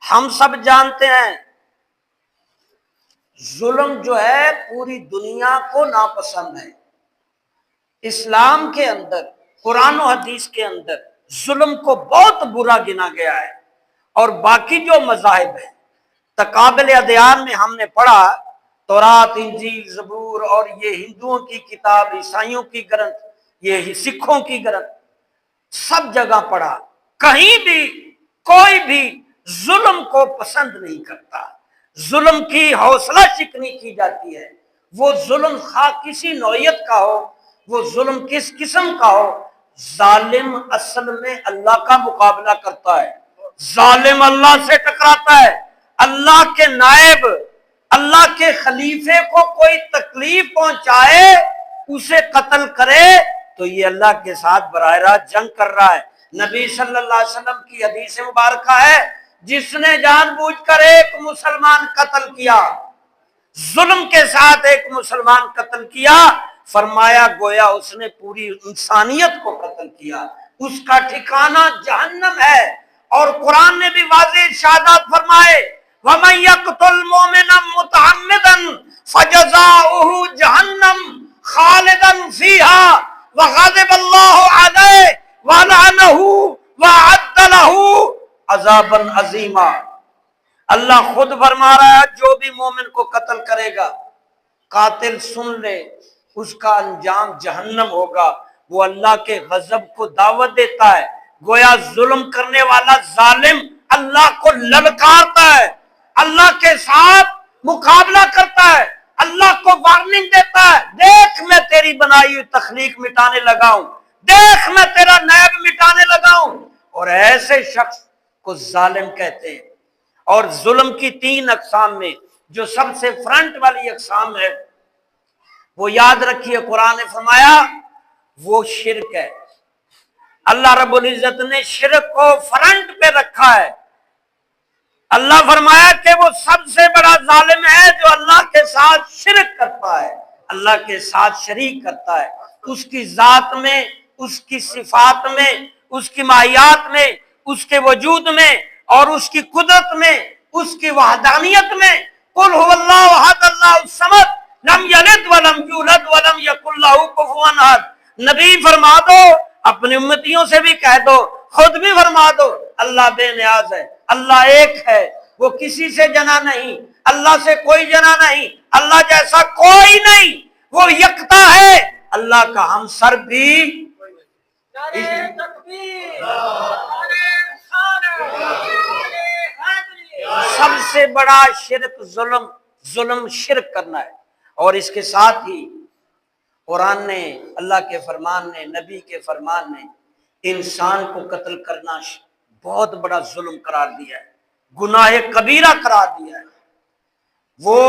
ہم سب جانتے ہیں ظلم جو ہے پوری دنیا کو ناپسند ہے۔ اسلام کے اندر، قرآن و حدیث کے اندر ظلم کو بہت برا گنا گیا ہے، اور باقی جو مذاہب ہیں تقابل ادیان میں ہم نے پڑھا، تورات، انجیل، زبور، اور یہ ہندوؤں کی کتاب، عیسائیوں کی گرنتھ، یہ سکھوں کی گرنتھ، سب جگہ پڑھا، کہیں بھی کوئی بھی ظلم کو پسند نہیں کرتا، ظلم کی حوصلہ شکنی کی جاتی ہے۔ وہ ظلم خواہ کسی نوعیت کا ہو، وہ ظلم کس قسم کا ہو، ظالم اصل میں اللہ کا مقابلہ کرتا ہے، ظالم اللہ سے ٹکراتا ہے۔ اللہ کے نائب، اللہ کے خلیفے کو کوئی تکلیف پہنچائے، اسے قتل کرے، تو یہ اللہ کے ساتھ براہ راست جنگ کر رہا ہے۔ نبی صلی اللہ علیہ وسلم کی حدیث مبارکہ ہے، جس نے جان بوجھ کر ایک مسلمان قتل کیا، ظلم کے ساتھ ایک مسلمان قتل کیا، فرمایا گویا اس نے پوری انسانیت کو قتل کیا، اس کا ٹھکانہ جہنم ہے۔ اور قرآن نے بھی واضح ارشادات فرمائے، وَمَن يَقْتُلْ مُؤْمِنًا مُتَعَمِّدًا فَجَزَاؤُهُ جَهَنَّمُ خَالِدًا فِيهَا وَغَضِبَ اللَّهُ عَلَيْهِ وَلَعَنَهُ وَأَعَدَّ لَهُ عَذَابًا عَظِيمًا۔ اللہ خود فرما رہا ہے جو بھی مومن کو قتل کرے گا، قاتل سن لے، اس کا انجام جہنم ہوگا۔ وہ اللہ کے غضب کو دعوت دیتا ہے، گویا ظلم کرنے والا ظالم اللہ کو للکارتا ہے، اللہ کے ساتھ مقابلہ کرتا ہے، اللہ کو وارننگ دیتا ہے، دیکھ میں تیری بنائی ہوئی تخلیق مٹانے لگا ہوں، دیکھ میں تیرا نیب مٹانے لگا ہوں۔ اور ایسے شخص کو ظالم کہتے ہیں۔ اور ظلم کی 3 اقسام میں جو سب سے فرنٹ والی اقسام ہے وہ یاد رکھیے، قرآن نے فرمایا وہ شرک ہے۔ اللہ رب العزت نے شرک کو فرنٹ پہ رکھا ہے۔ اللہ فرمایا کہ وہ سب سے بڑا ظالم ہے جو اللہ کے ساتھ شرک کرتا ہے، اللہ کے ساتھ شریک کرتا ہے، اس کی ذات میں، اس کی صفات میں، اس کی ماہیات میں، اس کے وجود میں، اور اس کی قدرت میں، اس کی وحدانیت میں۔ قل هو اللہ احد اللہ الصمد لم یلد ولم یولد ولم یکن لہ کفوا احد۔ نبی فرما دو، اپنی امتیوں سے بھی کہہ دو، خود بھی فرما دو، اللہ بے نیاز ہے، اللہ ایک ہے، وہ کسی سے جنا نہیں، اللہ سے کوئی جنا نہیں، اللہ جیسا کوئی نہیں، وہ یکتا ہے۔ اللہ کا ہم سر بھی سب سے بڑا شرک ظلم شرک کرنا ہے۔ اور اس کے ساتھ ہی قرآن نے، اللہ کے فرمان نے، نبی کے فرمان نے انسان کو قتل کرنا بہت بڑا ظلم قرار دیا ہے، گناہ کبیرہ قرار دیا ہے۔ وہ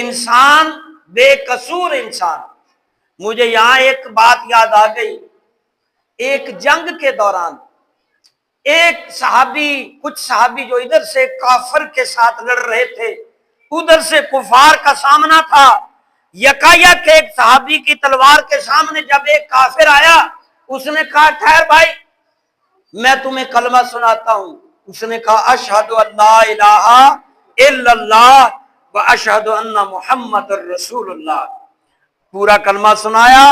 انسان، بے قصور انسان۔ مجھے یہاں ایک بات یاد آ گئی، ایک جنگ کے دوران ایک صحابی، کچھ صحابی جو ادھر سے کافر کے ساتھ لڑ رہے تھے، ادھر سے کفار کا سامنا تھا، یکایک ایک صحابی کی تلوار کے سامنے جب ایک کافر آیا، اس نے کہا ٹھہر بھائی، میں تمہیں کلمہ سناتا ہوں۔ اس نے کہا اشہد ان لا الہ الا اللہ و اشہد ان محمد رسول اللہ۔ پورا کلمہ سنایا،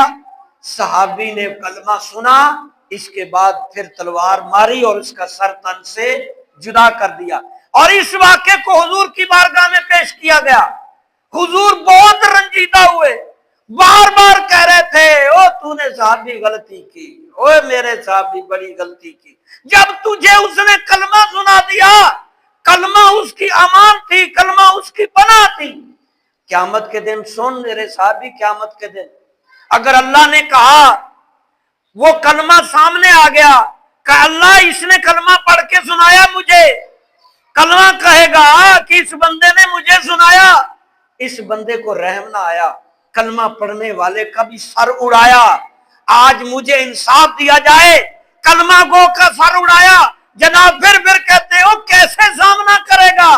صحابی نے کلمہ سنا، اس کے بعد پھر تلوار ماری اور اس کا سر تن سے جدا کر دیا، اور اس واقعے کو حضور کی بارگاہ میں پیش کیا گیا۔ حضور بہت رنجیدہ ہوئے، بار بار کہہ رہے تھے او تو نے صحابی غلطی کی، او میرے صحابی بڑی غلطی کی۔ جب تجھے اس نے کلمہ سنا دیا، کلمہ اس کی امان تھی، کلمہ اس کی پناہ تھی۔ قیامت کے دن سن میرے صحابی، قیامت کے دن اگر اللہ نے کہا، وہ کلمہ سامنے آ گیا کہ اللہ اس نے کلمہ پڑھ کے سنایا مجھے، کلمہ کہے گا کہ اس بندے نے مجھے سنایا، اس بندے کو رحم نہ آیا، کلمہ پڑھنے والے کا بھی سر اڑایا۔ آج مجھے انصاف دیا جائے، کلمہ گو کا سر اڑایا، جناب پھر کہتے ہو کیسے سامنا کرے گا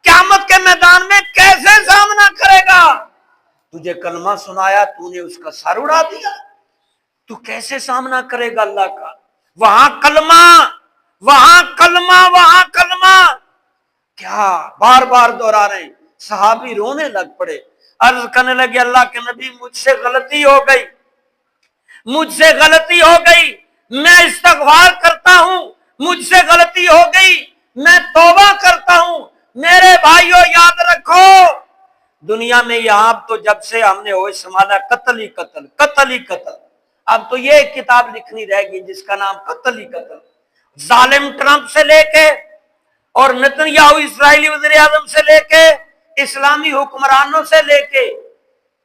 قیامت کے میدان میں، کیسے سامنا کرے گا؟ تجھے کلمہ سنایا، تو نے اس کا سر اڑا دیا، تو کیسے سامنا کرے گا اللہ کا؟ وہاں کلمہ، وہاں کلمہ، وہاں کلمہ، کیا کہا، بار بار دوہرا رہے ہیں۔ صحابی رونے لگ پڑے، عرض کرنے لگے اللہ کے نبی مجھ سے غلطی ہو گئی، مجھ سے غلطی ہو گئی، میں استغفار کرتا ہوں، مجھ سے غلطی ہو گئی، میں توبہ کرتا ہوں۔ میرے بھائیوں یاد رکھو، دنیا میں یہاں تو جب سے ہم نے ہوش سنبھالا قتل ہی قتل، قتل ہی قتل۔ اب تو یہ ایک کتاب لکھنی رہے گی جس کا نام قتل ہی قتل۔ ظالم ٹرمپ سے لے کے اور نتنیاہو اسرائیلی وزیر اعظم سے لے کے اسلامی حکمرانوں سے لے کے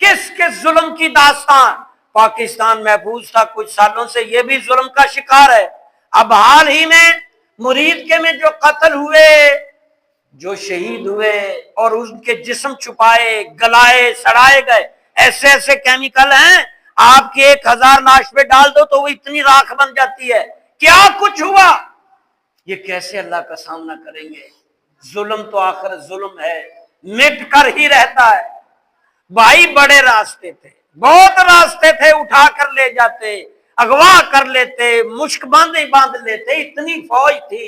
کس کس ظلم کی داستان۔ پاکستان محفوظ تھا کچھ سالوں سے، یہ بھی ظلم کا شکار ہے۔ اب حال ہی میں مرید کے میں جو قتل ہوئے، جو شہید ہوئے اور ان کے جسم چھپائے، گلائے، سڑائے گئے، ایسے ایسے کیمیکل ہیں، آپ کی 1000 لاش پہ ڈال دو تو وہ اتنی راکھ بن جاتی ہے۔ کیا کچھ ہوا، یہ کیسے اللہ کا سامنا کریں گے؟ ظلم تو آخر ظلم ہے، مٹ کر ہی رہتا ہے۔ بھائی بڑے راستے تھے، بہت راستے تھے، اٹھا کر لے جاتے، اغوا کر لیتے، مشک باندھے باندھ لیتے، اتنی فوج تھی،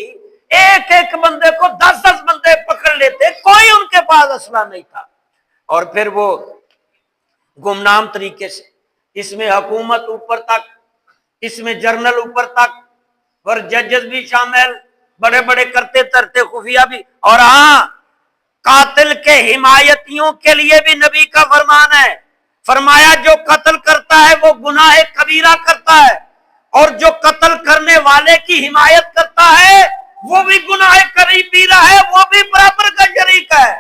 ایک ایک بندے کو 10 بندے پکڑ لیتے، کوئی ان کے پاس اسلحہ نہیں تھا۔ اور پھر وہ گمنام طریقے سے، اس میں حکومت اوپر تک، اس میں جرنل اوپر تک، اور ججز بھی شامل، بڑے بڑے کرتے ترتے خفیہ بھی۔ اور ہاں، قاتل کے حمایتیوں کے لیے بھی نبی کا فرمان ہے، فرمایا جو قتل کرتا ہے وہ گناہ کبیرہ کرتا ہے، اور جو قتل کرنے والے کی حمایت کرتا ہے وہ بھی گناہ کبیرہ ہے، وہ بھی برابر کا شریک ہے۔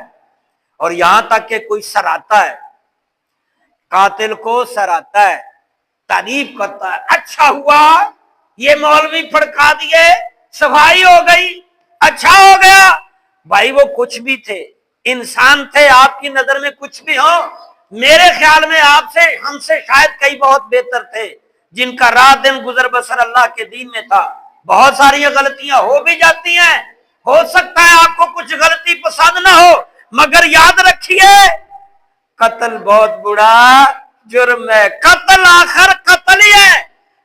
اور یہاں تک کہ کوئی سراتا ہے، قاتل کو سراتا ہے، تعریف کرتا ہے، اچھا ہوا یہ مولوی پھڑکا دیے، صفائی ہو گئی، اچھا ہو گیا۔ بھائی وہ کچھ بھی تھے، انسان تھے، آپ کی نظر میں کچھ بھی ہو، میرے خیال میں آپ سے، ہم سے شاید کئی بہت بہتر تھے، جن کا رات دن گزر بسر اللہ کے دین میں تھا۔ بہت ساری غلطیاں ہو بھی جاتی ہیں، ہو سکتا ہے آپ کو کچھ غلطی پسند نہ ہو، مگر یاد رکھیے قتل بہت بڑا جرم ہے، قتل آخر قتل ہی ہے،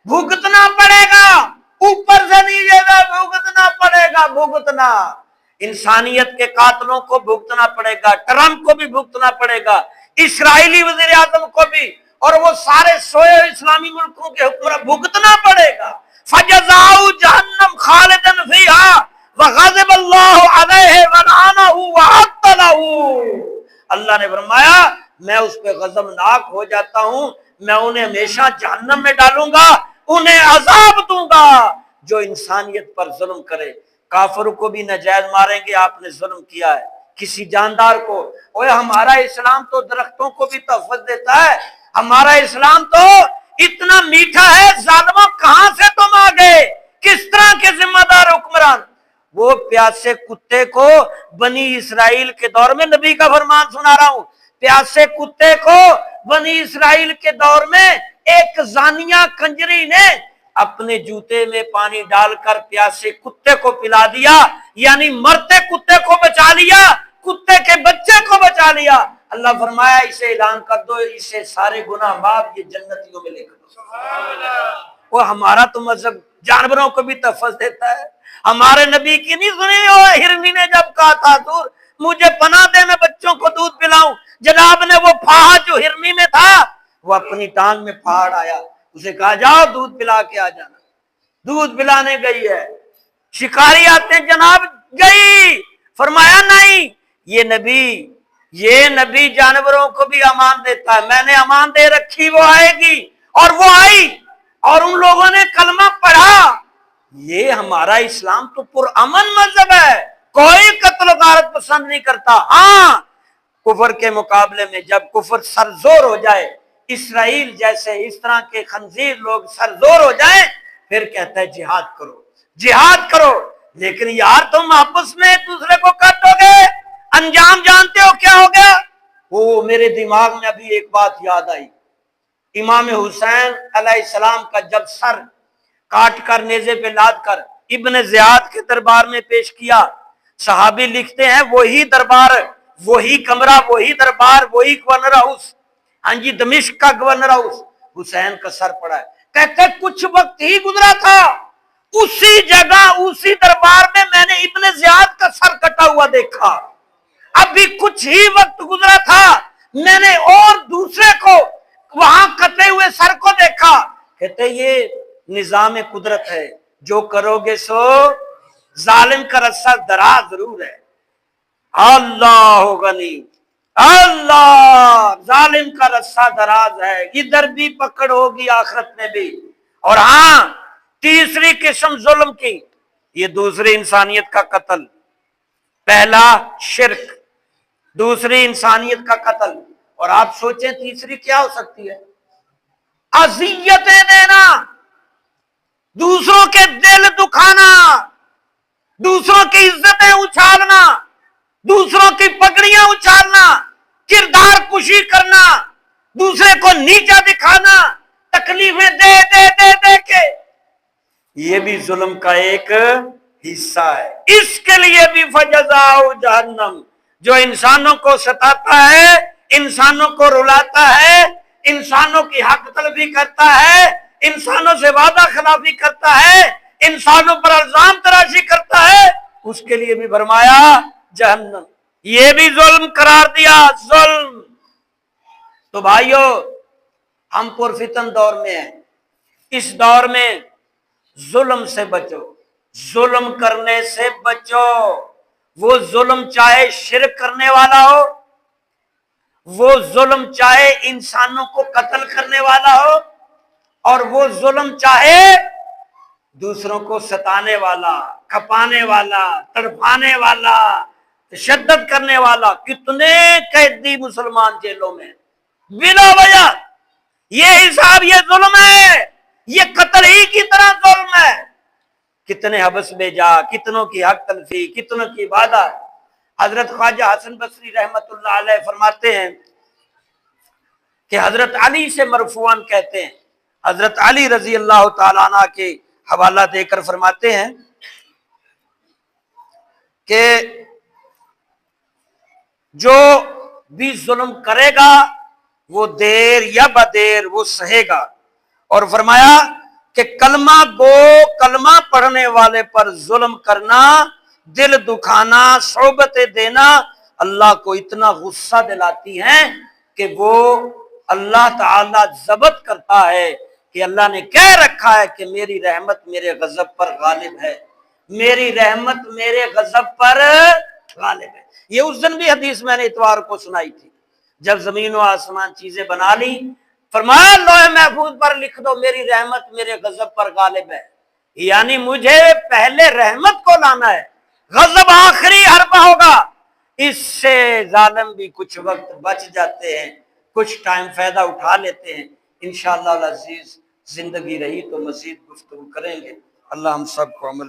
بھگتنا پڑے گا، اوپر سے نیچے تک بھگتنا پڑے گا، بھگتنا۔ انسانیت کے قاتلوں کو بھگتنا پڑے گا، ٹرمپ کو بھی بھگتنا پڑے گا، اسرائیلی وزیر اعظم کو بھی، اور وہ سارے سوئے اسلامی ملکوں کے حکمران بھگتنا پڑے گا۔ فَجَزَاؤُ جَهَنَّمْ خَالِدًا فِيهَا وَغَضِبَ اللَّهُ عَلَيْهِ وَلَعَنَهُ وَأَعَدَّ لَهُ۔ اللہ نے فرمایا میں اس پہ غضبناک ہو جاتا ہوں، میں انہیں ہمیشہ جہنم میں ڈالوں گا، انہیں عذاب دوں گا جو انسانیت پر ظلم کرے۔ کافر کو بھی ناجائز ماریں گے، آپ نے ظلم کیا ہے کسی جاندار کو۔ اوے ہمارا اسلام تو درختوں کو بھی تحفظ دیتا ہے، ہمارا اسلام تو اتنا میٹھا ہے، ظالموں کہاں سے تم آ گئے، کس طرح کے ذمہ دار حکمران۔ وہ پیاسے کتے کو بنی اسرائیل کے دور میں، نبی کا فرمان سنا رہا ہوں، پیاسے کتے کو بنی اسرائیل کے دور میں ایک زانیہ کنجری نے اپنے جوتے میں پانی ڈال کر پیاسے کتے کو پلا دیا، یعنی مرتے کتے کو بچا لیا، کتے کے بچے کو بچا لیا۔ اللہ فرمایا اسے اعلان کر دو، اسے سارے گناہ معاف، یہ جنتیوں میں لے کر دو۔ وہ ہمارا تو مذہب جانوروں کو بھی تحفظ دیتا ہے، ہمارے نبی کی نہیں سنی ہو، ہرنی نے جب کہا تھا دور مجھے پناہ دے میں بچوں کو دودھ پلاؤں، جناب نے وہ پھاڑا جو ہرنی میں تھا وہ اپنی ٹانگ میں پھاڑ آیا، اسے کہا جاؤ دودھ پلا کے آ جانا، دودھ پلانے گئی ہے۔ شکاری آتے ہیں جناب گئی، فرمایا نہیں، یہ نبی جانوروں کو بھی امان دیتا ہے، میں نے امان دے رکھی، وہ آئے گی، اور وہ آئی اور ان لوگوں نے کلمہ پڑھا۔ یہ ہمارا اسلام تو پرامن مذہب ہے، کوئی قتل و غارت پسند نہیں کرتا۔ ہاں کفر کے مقابلے میں جب کفر سرزور ہو جائے، اسرائیل جیسے اس طرح کے خنزیر لوگ سرزور ہو جائیں، پھر کہتا ہے جہاد کرو، جہاد کرو۔ لیکن یار تم آپس میں ایک دوسرے کو کاٹو گے، انجام جانتے ہو کیا ہو گیا؟ وہ میرے دماغ میں ابھی ایک بات یاد آئی، امام حسین علیہ السلام کا جب سر کاٹ کر نیزے پہ لاد کر ابن زیاد کے دربار میں پیش کیا، صحابی لکھتے ہیں وہی دربار، وہی کمرہ، وہی دربار، وہی گورنر ہاؤس، ہاں جی دمشق کا گورنر ہاؤس، حسین کا سر پڑا ہے۔ کہتے کچھ وقت ہی گزرا تھا، اسی جگہ اسی دربار میں میں نے ابن زیاد کا سر کٹا ہوا دیکھا۔ ابھی کچھ ہی وقت گزرا تھا، میں نے اور دوسرے کو وہاں کٹے ہوئے سر کو دیکھا. کہتے یہ نظام قدرت ہے، جو کرو گے سو ظالم کا رسہ دراز ضرور ہے. اللہ غنی، اللہ ظالم کا رسہ دراز ہے، ادھر بھی پکڑ ہوگی آخرت میں بھی. اور ہاں تیسری قسم ظلم کی، یہ دوسری انسانیت کا قتل. پہلا شرک، دوسری انسانیت کا قتل. اور آپ سوچیں تیسری کیا ہو سکتی ہے؟ اذیتیں دینا، دوسروں کے دل دکھانا، دوسروں کی عزتیں اچھالنا، دوسروں کی پگڑیاں اچھالنا، کردار کشی کرنا، دوسرے کو نیچا دکھانا، تکلیفیں دے دے دے دے کے. یہ بھی ظلم کا ایک حصہ ہے. اس کے لیے بھی فجزاؤ جہنم، جو انسانوں کو ستاتا ہے، انسانوں کو رلاتا ہے، انسانوں کی حق طلبی کرتا ہے، انسانوں سے وعدہ خلافی کرتا ہے، انسانوں پر الزام تراشی کرتا ہے، اس کے لیے بھی فرمایا جہنم. یہ بھی ظلم قرار دیا، ظلم. تو بھائیو ہم پرفتن دور میں ہیں. اس دور میں ظلم سے بچو، ظلم کرنے سے بچو. وہ ظلم چاہے شرک کرنے والا ہو، وہ ظلم چاہے انسانوں کو قتل کرنے والا ہو، اور وہ ظلم چاہے دوسروں کو ستانے والا، کھپانے والا، تڑپانے والا، تشدد کرنے والا. کتنے قیدی مسلمان جیلوں میں بلا وجہ. یہ حساب، یہ ظلم ہے، یہ قتل ہی کی طرح ظلم ہے. کتنے حبس میں جا، کتنوں کی حق تلفی، کتنوں کی عبادت. حضرت خواجہ حسن بصری رحمت اللہ علیہ فرماتے ہیں کہ حضرت علی سے مرفوعاً کہتے ہیں، حضرت علی رضی اللہ تعالیٰ عنہ کے حوالہ دے کر فرماتے ہیں کہ جو بھی ظلم کرے گا وہ دیر یا بدیر وہ سہے گا. اور فرمایا کہ کلمہ گو، کلمہ پڑھنے والے پر ظلم کرنا، دل دکھانا، صحبتیں دینا اللہ کو اتنا غصہ دلاتی ہیں کہ وہ اللہ تعالی ضبط کرتا ہے کہ اللہ نے کہہ رکھا ہے کہ میری رحمت میرے غضب پر غالب ہے، میری رحمت میرے غضب پر غالب ہے. یہ اس دن بھی حدیث میں نے اتوار کو سنائی تھی، جب زمین و آسمان چیزیں بنا لی، فرمایا لوح محفوظ پر لکھ دو میری رحمت میرے غضب پر غالب ہے. یعنی مجھے پہلے رحمت کو لانا ہے، غضب آخری حربہ ہوگا. اس سے ظالم بھی کچھ وقت بچ جاتے ہیں، کچھ ٹائم فائدہ اٹھا لیتے ہیں. انشاءاللہ العزیز زندگی رہی تو مزید گفتگو کریں گے. اللہ ہم سب کو عمل